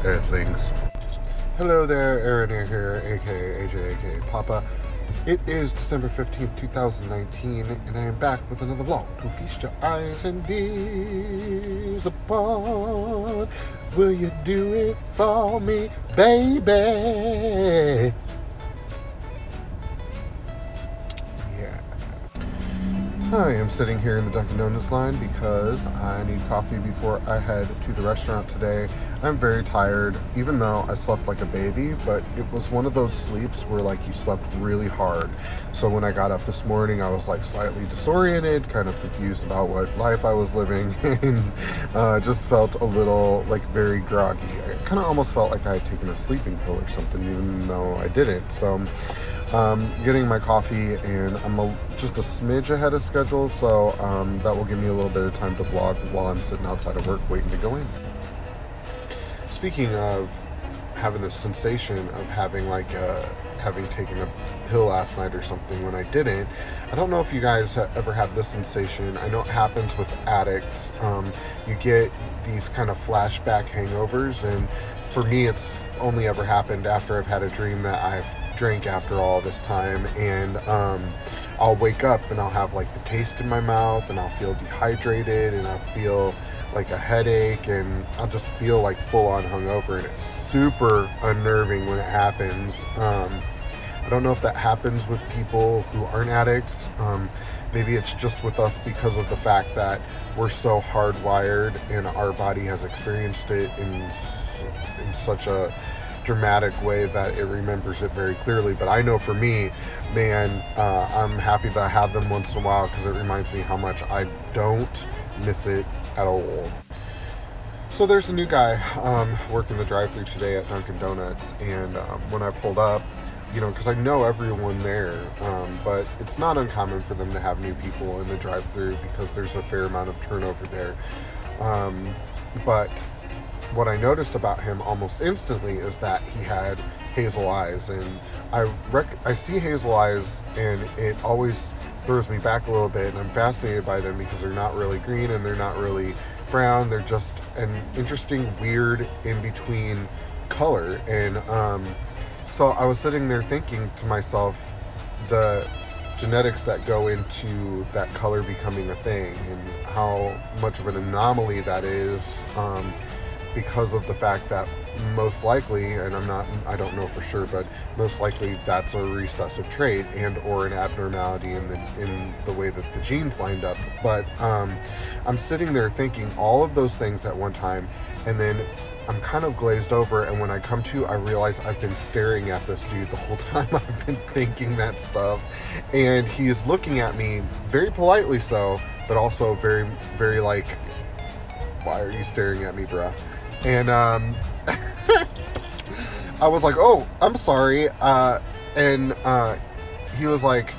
Earthlings. Hello there, Aaron here, aka AJ, aka Papa. It is December 15th, 2019, and I am back with another vlog to feast your eyes and ears upon. Will you do it for me, baby? Yeah. I am sitting here in the Dunkin' Donuts line because I need coffee before I head to the restaurant today. I'm very tired, even though I slept like a baby, but it was one of those sleeps where like you slept really hard. So when I got up this morning, I was like slightly disoriented, kind of confused about what life I was living, and just felt a little like very groggy. I kind of almost felt like I had taken a sleeping pill or something, even though I didn't. So getting my coffee, and I'm just a smidge ahead of schedule, so that will give me a little bit of time to vlog while I'm sitting outside of work waiting to go in. Speaking of having this sensation of having having taken a pill last night or something when I didn't, I don't know if you guys ever have this sensation. I know it happens with addicts. You get these kind of flashback hangovers, and for me it's only ever happened after I've had a dream that I've drank after all this time, and I'll wake up and I'll have like the taste in my mouth, and I'll feel dehydrated, and I'll feel like a headache, and I'll just feel like full on hungover, and it's super unnerving when it happens. I don't know if that happens with people who aren't addicts. Maybe it's just with us because of the fact that we're so hardwired and our body has experienced it in such a dramatic way that it remembers it very clearly. But I know for me, man, I'm happy that I have them once in a while because it reminds me how much I don't miss it at all. So there's a new guy working the drive-thru today at Dunkin' Donuts, and when I pulled up, because I know everyone there, but it's not uncommon for them to have new people in the drive-thru because there's a fair amount of turnover there. But what I noticed about him almost instantly is that he had hazel eyes, and I see hazel eyes, and it always throws me back a little bit, and I'm fascinated by them because they're not really green and they're not really brown. They're just an interesting, weird in-between color. And so I was sitting there thinking to myself the genetics that go into that color becoming a thing, and how much of an anomaly that is, because of the fact that most likely, and I don't know for sure, but most likely that's a recessive trait and or an abnormality in the way that the genes lined up. But I'm sitting there thinking all of those things at one time, and then I'm kind of glazed over, and when I come to, I realize I've been staring at this dude the whole time I've been thinking that stuff, and he is looking at me very politely so, but also very, very like, why are you staring at me, bruh? And I was like, oh, I'm sorry. And he was like,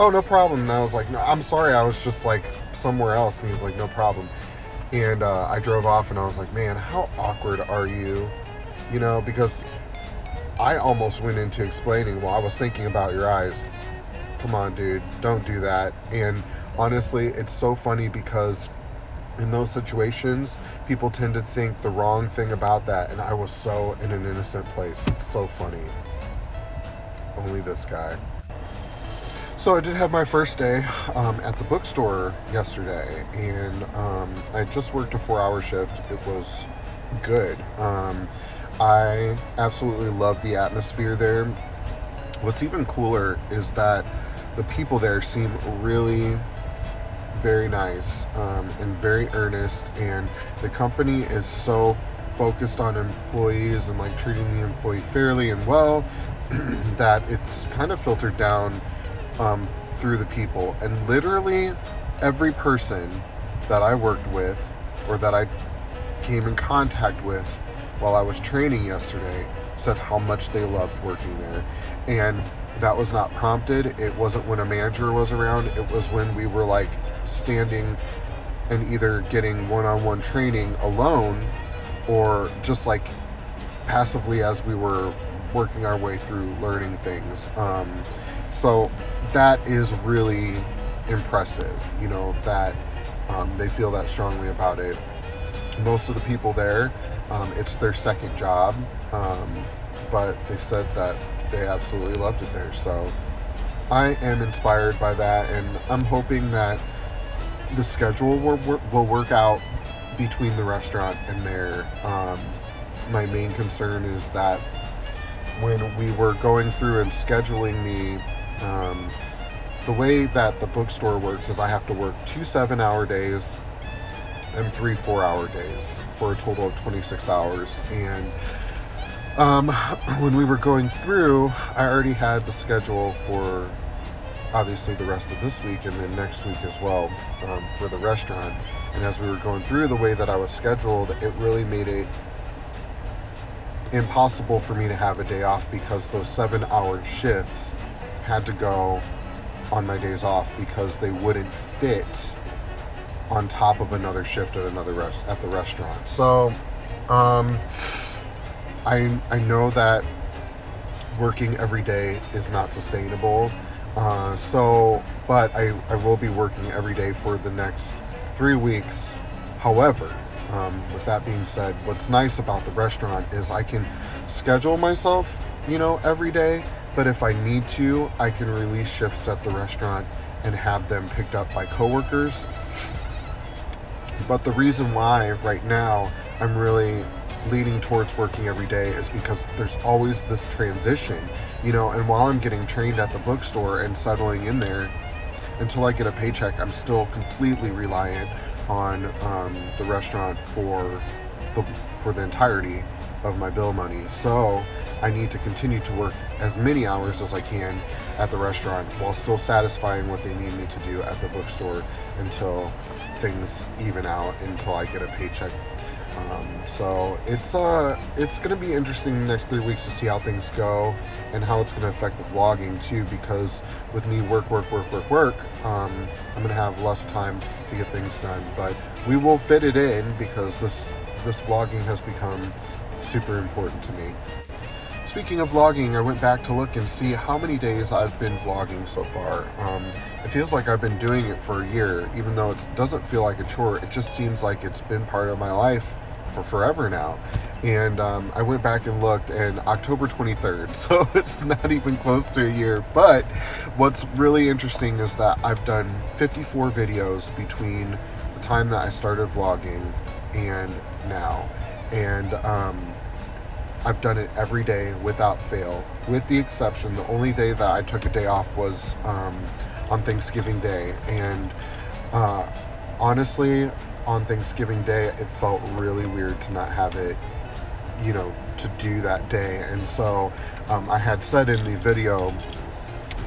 oh, no problem. And I was like, no, I'm sorry. I was just like somewhere else. And he was like, no problem. And I drove off, and I was like, man, how awkward are you? Because I almost went into explaining, well, I was thinking about your eyes. Come on, dude, don't do that. And honestly, it's so funny because in those situations, people tend to think the wrong thing about that, and I was so in an innocent place. It's so funny. Only this guy. So I did have my first day at the bookstore yesterday, and I just worked a 4-hour shift. It was good. I absolutely love the atmosphere there. What's even cooler is that the people there seem really very nice and very earnest, and the company is so focused on employees and like treating the employee fairly and well that it's kind of filtered down through the people. And literally every person that I worked with or that I came in contact with while I was training yesterday said how much they loved working there. And that was not prompted. It wasn't when a manager was around. It was when we were like standing and either getting one-on-one training alone or just like passively as we were working our way through learning things. So that is really impressive, that they feel that strongly about it. Most of the people there It's their second job, but they said that they absolutely loved it there. So I am inspired by that, and I'm hoping that the schedule will work out between the restaurant and there. My main concern is that when we were going through and scheduling me, the way that the bookstore works is I have to work 2 7-hour days and 3 4-hour days for a total of 26 hours. And when we were going through, I already had the schedule for obviously the rest of this week and then next week as well, for the restaurant. And as we were going through the way that I was scheduled, it really made it impossible for me to have a day off, because those 7-hour shifts had to go on my days off because they wouldn't fit on top of another shift at at the restaurant. So I know that working every day is not sustainable. But I will be working every day for the next 3 weeks. However, with that being said, what's nice about the restaurant is I can schedule myself, every day, but if I need to, I can release shifts at the restaurant and have them picked up by coworkers. But the reason why right now I'm really leaning towards working every day is because there's always this transition, and while I'm getting trained at the bookstore and settling in there, until I get a paycheck, I'm still completely reliant on the restaurant for the entirety of my bill money. So I need to continue to work as many hours as I can at the restaurant while still satisfying what they need me to do at the bookstore until things even out, until I get a paycheck. So it's going to be interesting the next 3 weeks to see how things go and how it's going to affect the vlogging too, because with me work, I'm going to have less time to get things done, but we will fit it in because this vlogging has become super important to me. Speaking of vlogging, I went back to look and see how many days I've been vlogging so far. It feels like I've been doing it for a year, even though it doesn't feel like a chore. It just seems like it's been part of my life for forever now. And I went back and looked, and October 23rd, so it's not even close to a year. But what's really interesting is that I've done 54 videos between the time that I started vlogging and now. And I've done it every day without fail, with the exception, the only day that I took a day off was on Thanksgiving Day. And honestly, on Thanksgiving Day, it felt really weird to not have it, to do that day. And so I had said in the video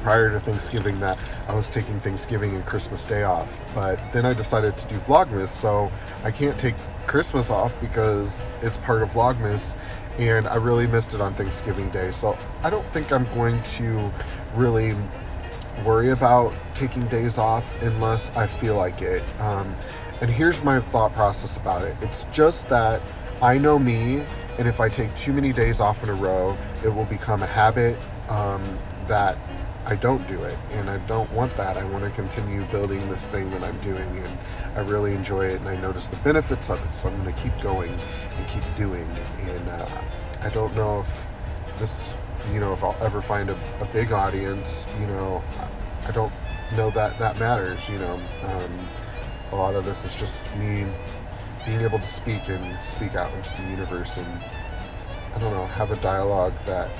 prior to Thanksgiving that I was taking Thanksgiving and Christmas Day off, but then I decided to do Vlogmas, so I can't take Christmas off because it's part of Vlogmas, and I really missed it on Thanksgiving Day. So I don't think I'm going to really worry about taking days off unless I feel like it. And here's my thought process about it. It's just that I know me, and if I take too many days off in a row, it will become a habit that I don't do it, and I don't want that. I want to continue building this thing that I'm doing, and I really enjoy it, and I notice the benefits of it, so I'm going to keep going and keep doing. And I don't know if this, if I'll ever find a big audience. I don't know that matters. A lot of this is just me being able to speak out into the universe, and I don't know, have a dialogue that,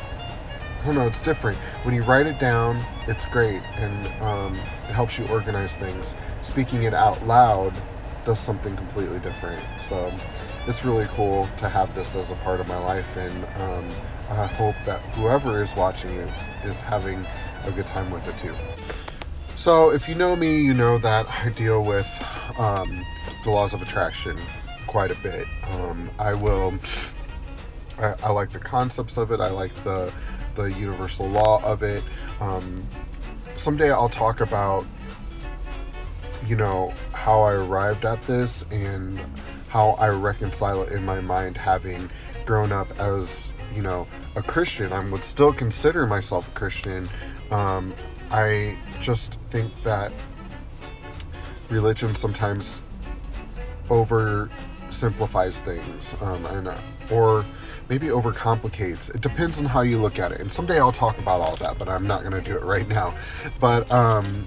I don't know, it's different. When you write it down, it's great, and it helps you organize things. Speaking it out loud does something completely different. So it's really cool to have this as a part of my life, and I hope that whoever is watching it is having a good time with it too. So if you know me, you know that I deal with the laws of attraction quite a bit. I like the concepts of it. I like the universal law of it. Someday I'll talk about, how I arrived at this and how I reconcile it in my mind, having grown up as, a Christian. I would still consider myself a Christian. I just think that religion sometimes simplifies things, or maybe overcomplicates. It depends on how you look at it. And someday I'll talk about all that, but I'm not going to do it right now. But am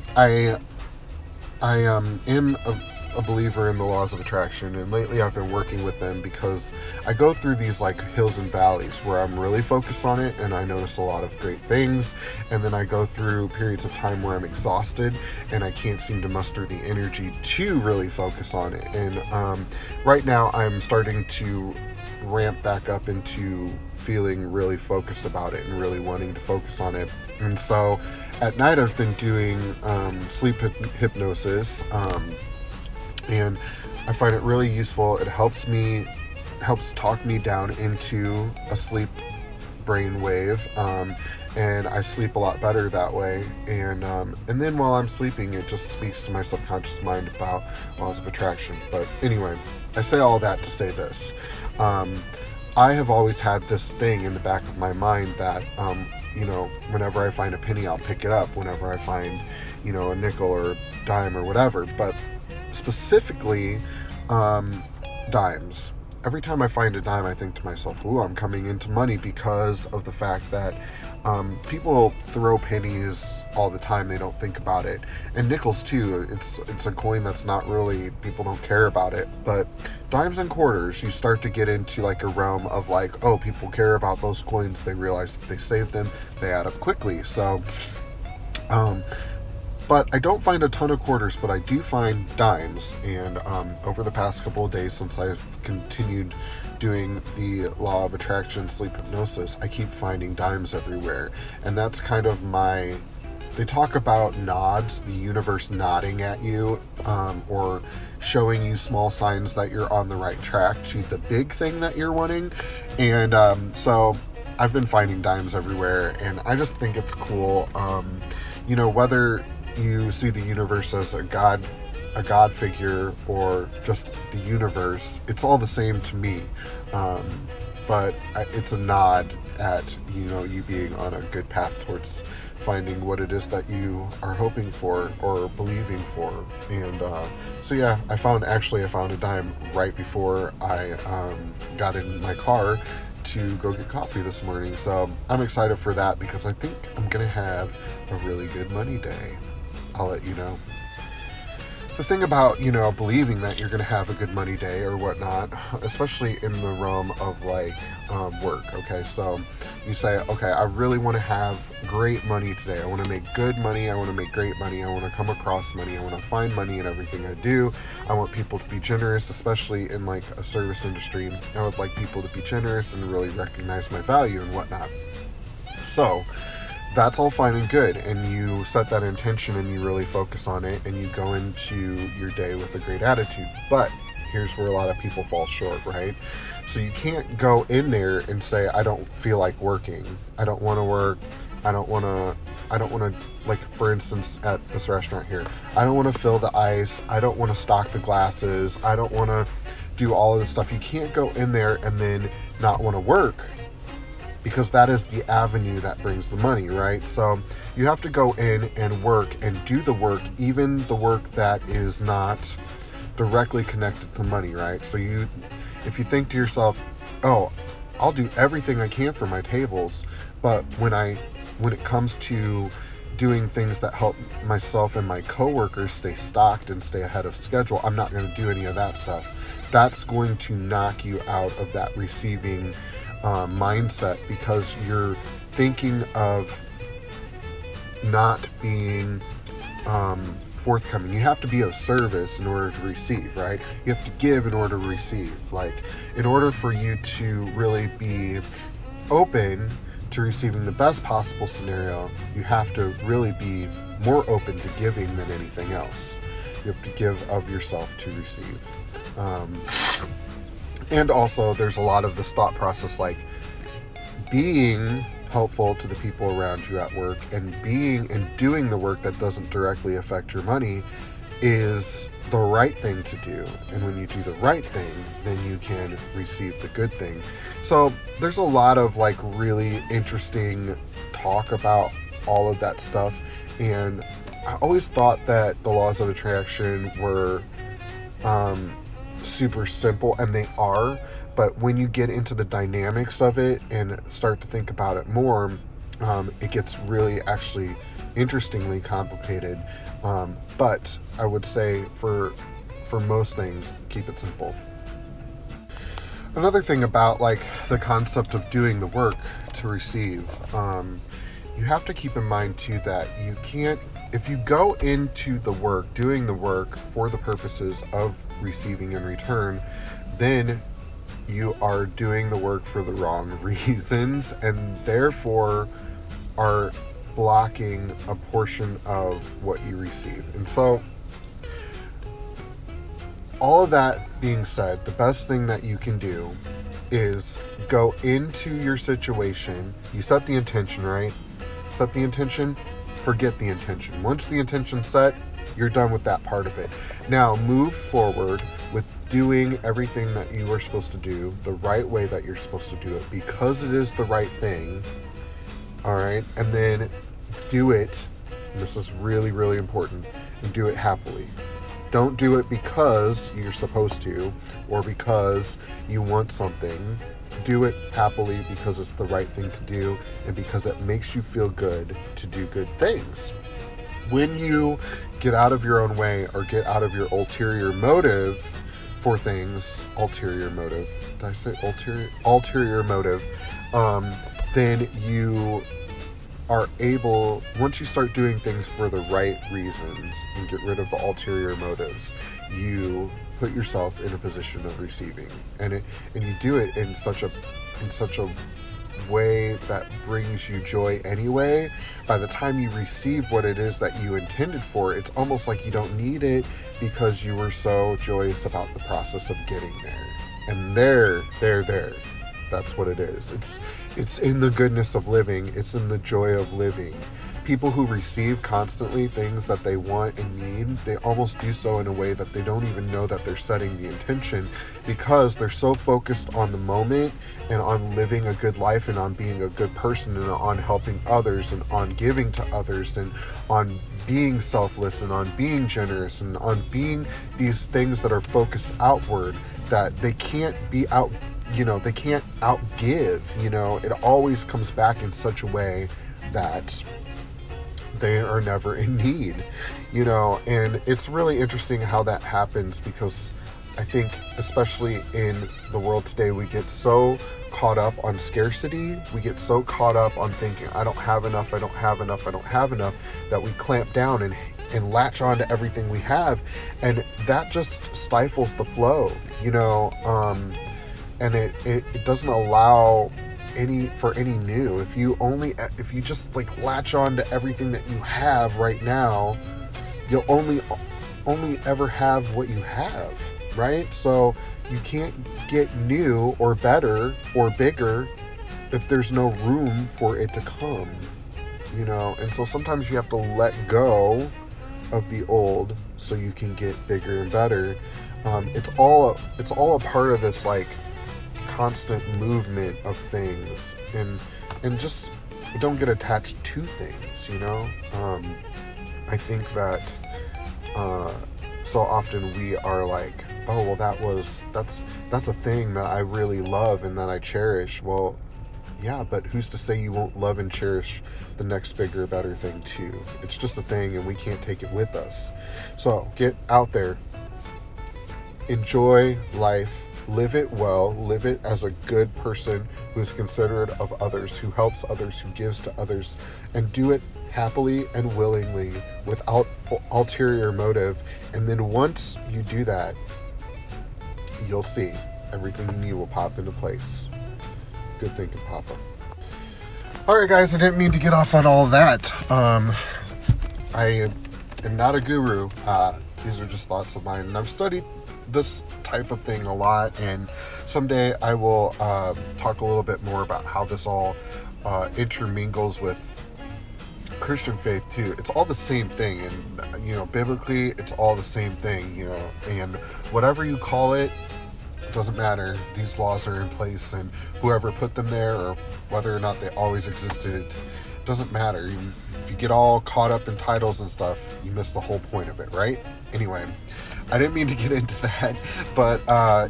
a believer in the laws of attraction, and lately I've been working with them because I go through these like hills and valleys where I'm really focused on it and I notice a lot of great things, and then I go through periods of time where I'm exhausted and I can't seem to muster the energy to really focus on it. And right now I'm starting to ramp back up into feeling really focused about it and really wanting to focus on it. And so at night I've been doing sleep hypnosis, and I find it really useful. It helps talk me down into a sleep brain wave, and I sleep a lot better that way. And then while I'm sleeping, it just speaks to my subconscious mind about laws of attraction. But anyway, I say all that to say this. I have always had this thing in the back of my mind that, whenever I find a penny, I'll pick it up. Whenever I find, a nickel or a dime or whatever. But specifically, dimes. Every time I find a dime, I think to myself, ooh, I'm coming into money, because of the fact that people throw pennies all the time. They don't think about it. And nickels too. It's a coin that's not really, people don't care about it. But dimes and quarters, you start to get into like a realm of like, oh, people care about those coins. They realize if they save them, they add up quickly. So, but I don't find a ton of quarters, but I do find dimes. And over the past couple of days, since I've continued doing the law of attraction sleep hypnosis, I keep finding dimes everywhere. And that's kind of they talk about nods, the universe nodding at you, or showing you small signs that you're on the right track to the big thing that you're wanting. And so I've been finding dimes everywhere, and I just think it's cool. Whether you see the universe as a god figure or just the universe, it's all the same to me. But it's a nod at you being on a good path towards finding what it is that you are hoping for or believing for. And so yeah, I found a dime right before I got in my car to go get coffee this morning. So I'm excited for that, because I think I'm gonna have a really good money day. I'll let you know. The thing about, believing that you're going to have a good money day or whatnot, especially in the realm of like work, okay? So you say, okay, I really want to have great money today. I want to make good money. I want to make great money. I want to come across money. I want to find money in everything I do. I want people to be generous, especially in like a service industry. I would like people to be generous and really recognize my value and whatnot. So that's all fine and good, and you set that intention and you really focus on it, and you go into your day with a great attitude. But here's where a lot of people fall short, right? So you can't go in there and say, I don't feel like working. I don't want to work. I don't want to, like, for instance, at this restaurant here, I don't want to fill the ice. I don't want to stock the glasses. I don't want to do all of this stuff. You can't go in there and then not want to work, because that is the avenue that brings the money, right? So you have to go in and work and do the work, even the work that is not directly connected to money, right? So if you think to yourself, oh, I'll do everything I can for my tables, but when it comes to doing things that help myself and my coworkers stay stocked and stay ahead of schedule, I'm not going to do any of that stuff. That's going to knock you out of that receiving mindset, because you're thinking of not being forthcoming. You have to be of service in order to receive, right? You have to give in order to receive. Like, in order for you to really be open to receiving the best possible scenario, you have to really be more open to giving than anything else. You have to give of yourself to receive. And also, there's a lot of this thought process, like being helpful to the people around you at work and doing the work that doesn't directly affect your money is the right thing to do. And when you do the right thing, then you can receive the good thing. So there's a lot of like really interesting talk about all of that stuff. And I always thought that the laws of attraction were super simple, and they are, but when you get into the dynamics of it and start to think about it more, it gets really actually interestingly complicated. But I would say for most things, keep it simple. Another thing about like the concept of doing the work to receive, you have to keep in mind too that you can't, if you go into the work, doing the work for the purposes of receiving in return, then you are doing the work for the wrong reasons, and therefore are blocking a portion of what you receive. And so, all of that being said, the best thing that you can do is go into your situation. You set the intention, right? Set the intention, forget the intention. Once the intention's set, you're done with that part of it. Now move forward with doing everything that you are supposed to do the right way that you're supposed to do it, because it is the right thing. All right, and then do it, and this is really, really important, and do it happily. Don't do it because you're supposed to or because you want something. Do it happily because it's the right thing to do and because it makes you feel good to do good things. When you get out of your own way or get out of your ulterior motive for things, ulterior motive, did I say ulterior motive, then you are able, once you start doing things for the right reasons and get rid of the ulterior motives, you put yourself in a position of receiving, and you do it in such a way that brings you joy anyway. By the time you receive what it is that you intended for, it's almost like you don't need it because you were so joyous about the process of getting there. And there, that's what it is. It's in the goodness of living. It's in the joy of living. People who receive constantly things that they want and need, they almost do so in a way that they don't even know that they're setting the intention, because they're so focused on the moment and on living a good life and on being a good person and on helping others and on giving to others and on being selfless and on being generous and on being these things that are focused outward, that they can't be out, they can't outgive. It always comes back in such a way that they are never in need, and it's really interesting how that happens, because I think especially in the world today, we get so caught up on scarcity, we get so caught up on thinking, I don't have enough, that we clamp down and latch on to everything we have, and that just stifles the flow, and it doesn't allow any new. If you just like latch on to everything that you have right now, you'll only ever have what you have, right? So you can't get new or better or bigger if there's no room for it to come, and so sometimes you have to let go of the old so you can get bigger and better. It's all a part of this like constant movement of things, and just don't get attached to things. I think that so often we are like, oh well, that's a thing that I really love and that I cherish. Well, yeah, but who's to say you won't love and cherish the next bigger, better thing too? It's just a thing, and we can't take it with us. So get out there, enjoy life, live it well, live it as a good person who is considerate of others, who helps others, who gives to others, and do it happily and willingly without ulterior motive. And then once you do that, you'll see everything in you will pop into place. Good thinking, Papa. Alright guys, I didn't mean to get off on all of that. I am not a guru. These are just thoughts of mine, and I've studied this type of thing a lot, and someday I will talk a little bit more about how this all intermingles with Christian faith too. It's all the same thing, and biblically it's all the same thing, and whatever you call it, it doesn't matter. These laws are in place, and whoever put them there, or whether or not they always existed, it doesn't matter. If you get all caught up in titles and stuff, you miss the whole point of it, right? Anyway, I didn't mean to get into that, but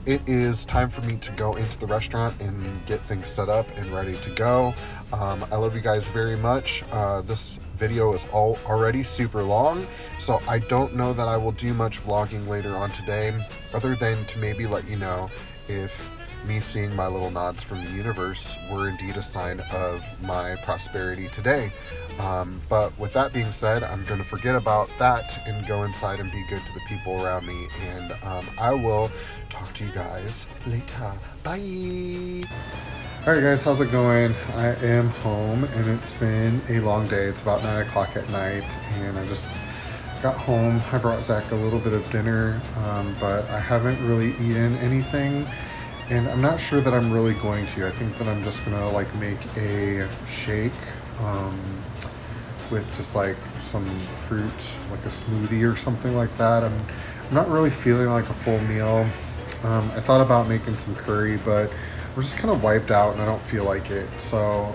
it is time for me to go into the restaurant and get things set up and ready to go. I love you guys very much. This video is already super long, so I don't know that I will do much vlogging later on today, other than to maybe let you know if me seeing my little nods from the universe were indeed a sign of my prosperity today. But with that being said, I'm going to forget about that and go inside and be good to the people around me. And I will talk to you guys later. Bye. Alright guys, how's it going? I am home and it's been a long day. It's about 9 o'clock at night and I just got home. I brought Zach a little bit of dinner, but I haven't really eaten anything. And I'm not sure that I'm really going to. I think that I'm just gonna like make a shake with just like some fruit, like a smoothie or something like that. I'm not really feeling like a full meal. I thought about making some curry, but we're just kind of wiped out and I don't feel like it. So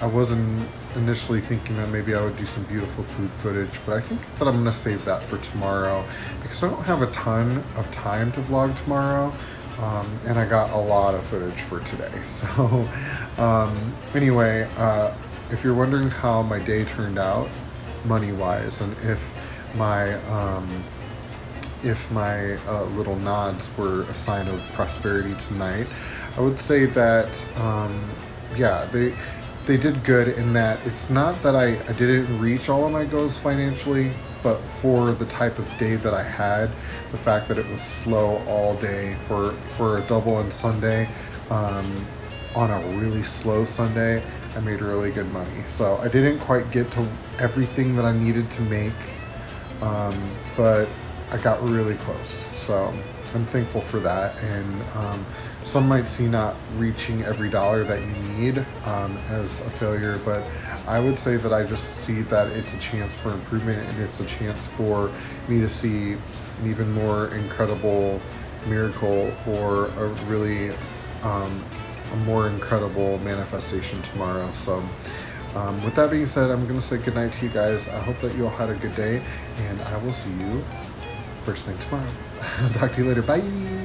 I wasn't initially thinking that maybe I would do some beautiful food footage, but I think that I'm gonna save that for tomorrow because I don't have a ton of time to vlog tomorrow. And I got a lot of footage for today. So anyway, if you're wondering how my day turned out money-wise and if my little nods were a sign of prosperity tonight, I would say that yeah, they did good in that it's not that I didn't reach all of my goals financially, but for the type of day that I had, the fact that it was slow all day for a double and Sunday, on a really slow Sunday, I made really good money. So I didn't quite get to everything that I needed to make, but I got really close. So I'm thankful for that. And some might see not reaching every dollar that you need as a failure, but I would say that I just see that it's a chance for improvement and it's a chance for me to see an even more incredible miracle or a really a more incredible manifestation tomorrow. So with that being said, I'm going to say goodnight to you guys. I hope that you all had a good day and I will see you first thing tomorrow. I'll talk to you later. Bye.